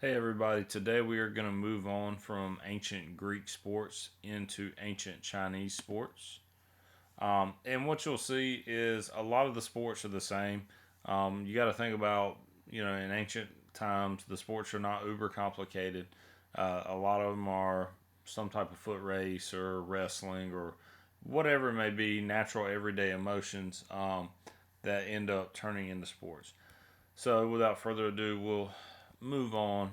Hey everybody, today we are going to move on from ancient Greek sports into ancient Chinese sports. And what you'll see is a lot of the sports are the same. You got to think about, in ancient times, the sports are not uber complicated. A lot of them are some type of foot race or wrestling or whatever it may be, natural everyday emotions that end up turning into sports. So, without further ado, we'll move on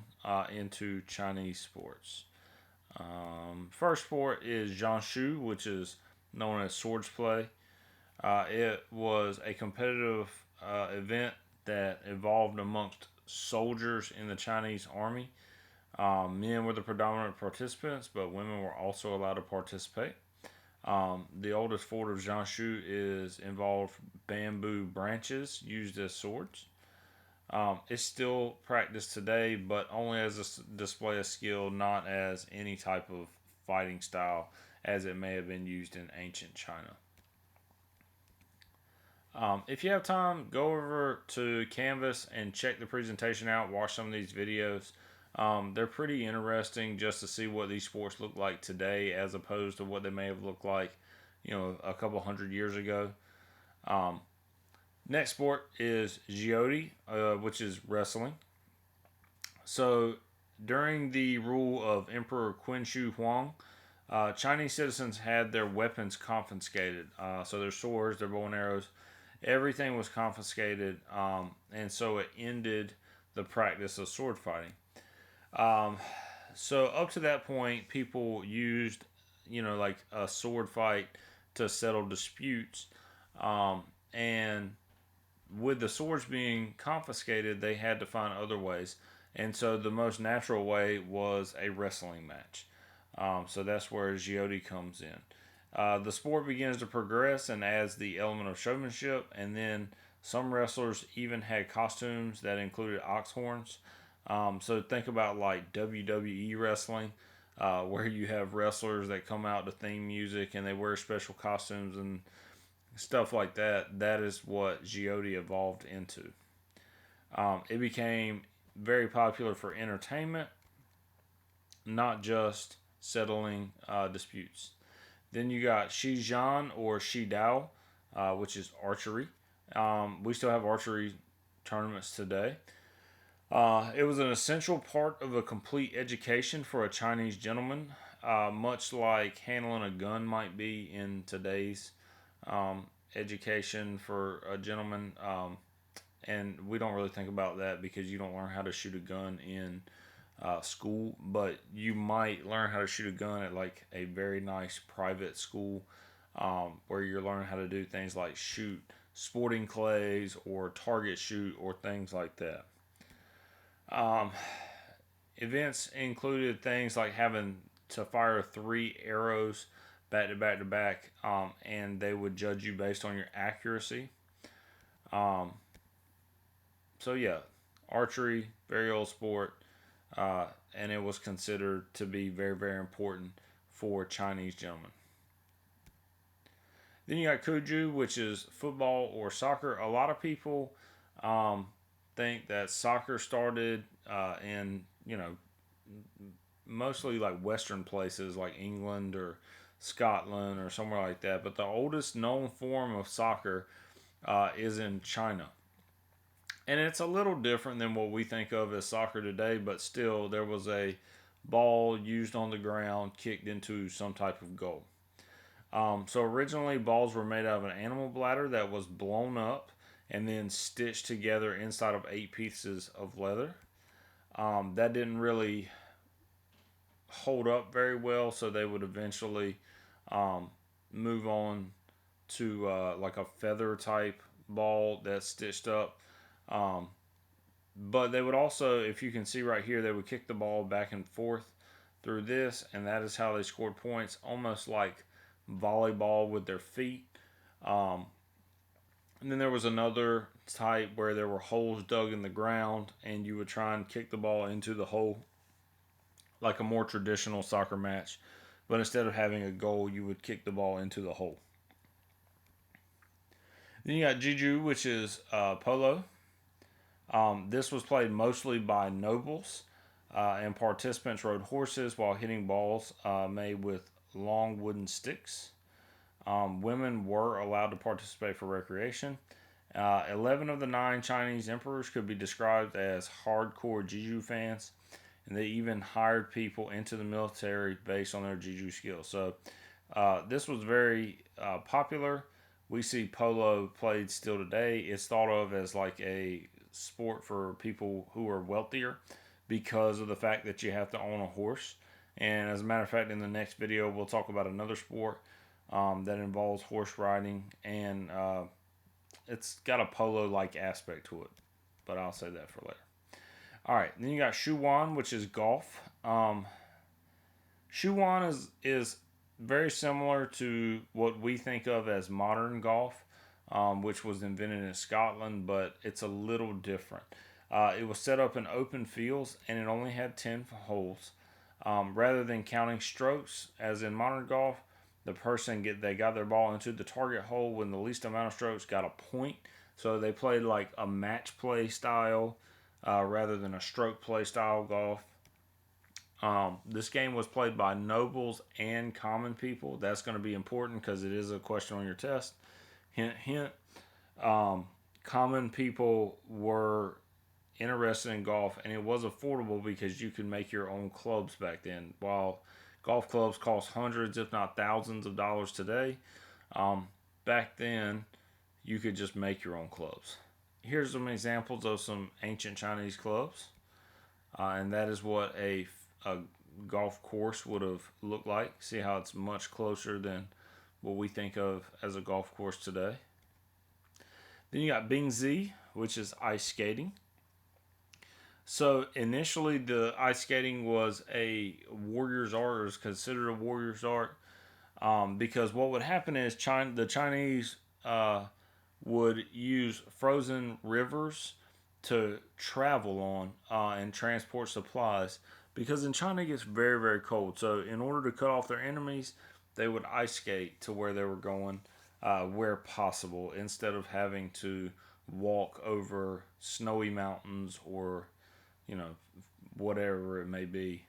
into Chinese sports. First sport is Jiangsu, which is known as swords play. It was a competitive event that evolved amongst soldiers in the Chinese army. Men were the predominant participants, but women were also allowed to participate. The oldest fort of Jiangsu is involved bamboo branches used as swords. It's still practiced today, but only as a display of skill, not as any type of fighting style as it may have been used in ancient China. If you have time, go over to Canvas and check the presentation out. Watch some of these videos. They're pretty interesting just to see what these sports look like today as opposed to what they may have looked like, a couple hundred years ago. Um, Next sport is Jiudi, which is wrestling. So during the rule of Emperor Qin Shi Huang, Chinese citizens had their weapons confiscated. So their swords, their bow and arrows, everything was confiscated, and so it ended the practice of sword fighting. Um, so up to that point, people used, like a sword fight to settle disputes, and with the swords being confiscated, they had to find other ways. And so the most natural way was a wrestling match. So that's where Giodi comes in. The sport begins to progress and adds the element of showmanship, and then some wrestlers even had costumes that included ox horns. So think about like WWE wrestling, where you have wrestlers that come out to theme music and they wear special costumes and stuff like that. That is what Giodi evolved into. It became very popular for entertainment, not just settling disputes. Then you got Shijian or Shidao, which is archery. We still have archery tournaments today. It was an essential part of a complete education for a Chinese gentleman, much like handling a gun might be in today's education for a gentleman. And we don't really think about that because you don't learn how to shoot a gun in school, but you might learn how to shoot a gun at like a very nice private school where you're learning how to do things like shoot sporting clays or target shoot or things like that. Um, Events included things like having to fire three arrows back to back to back, and they would judge you based on your accuracy. Um, so yeah, archery, very old sport, and it was considered to be very, very important for Chinese gentlemen. Then you got Kuju, which is football or soccer. A lot of people um, think that soccer started in, mostly like Western places like England or Scotland or somewhere like that. But the oldest known form of soccer is in China. And it's a little different than what we think of as soccer today, but still, there was a ball used on the ground, kicked into some type of goal. So originally, balls were made out of an animal bladder that was blown up and then stitched together inside of 8 pieces of leather. That didn't really hold up very well, so they would eventually um, move on to like a feather type ball that's stitched up. Um, but they would also, if you can see right here, they would kick the ball back and forth through this, and that is how they scored points, almost like volleyball with their feet. Um, and then there was another type where there were holes dug in the ground, and you would try and kick the ball into the hole like a more traditional soccer match. But instead of having a goal, you would kick the ball into the hole. Then you got Juju, which is polo. This was played mostly by nobles. And participants rode horses while hitting balls made with long wooden sticks. Women were allowed to participate for recreation. 11 of the 9 Chinese emperors could be described as hardcore Jiu-Jitsu fans, and they even hired people into the military based on their Jiu-Jitsu skills. So this was very popular. We see polo played still today. It's thought of as like a sport for people who are wealthier because of the fact that you have to own a horse. And as a matter of fact, in the next video, we'll talk about another sport that involves horse riding, and it's got a polo-like aspect to it. But I'll say that for later. All right, then you got Shuwan, which is golf. Shuwan is very similar to what we think of as modern golf, which was invented in Scotland, but it's a little different. It was set up in open fields, and it only had 10 holes. Rather than counting strokes, as in modern golf, the person they got their ball into the target hole when the least amount of strokes got a point. So they played like a match play style rather than a stroke play style golf. This game was played by nobles and common people. That's going to be important because it is a question on your test. Hint, hint. Common people were interested in golf, and it was affordable because you could make your own clubs back then. While golf clubs cost hundreds, if not thousands of dollars today, back then you could just make your own clubs. Here's some examples of some ancient Chinese clubs, and that is what a golf course would have looked like. See how it's much closer than what we think of as a golf course today. Then you got Bingzi, which is ice skating. So initially, the ice skating was a warrior's art, or was considered a warrior's art, because what would happen is the Chinese would use frozen rivers to travel on and transport supplies, because in China it gets very, very cold. So in order to cut off their enemies, they would ice skate to where they were going where possible, instead of having to walk over snowy mountains or whatever it may be.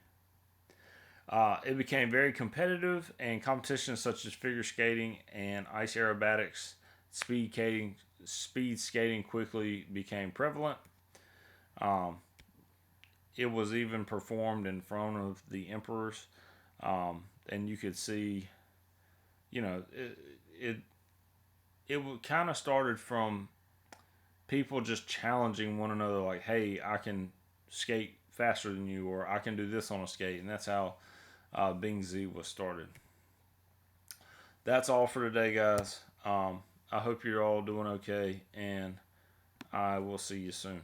It became very competitive, and competitions such as figure skating and ice aerobatics, speed skating quickly became prevalent. It was even performed in front of the emperors, and you could see, it kind of started from people just challenging one another, like, hey, I can skate faster than you, or I can do this on a skate, and that's how Bingzi was started. That's all for today, guys. I hope you're all doing okay, and I will see you soon.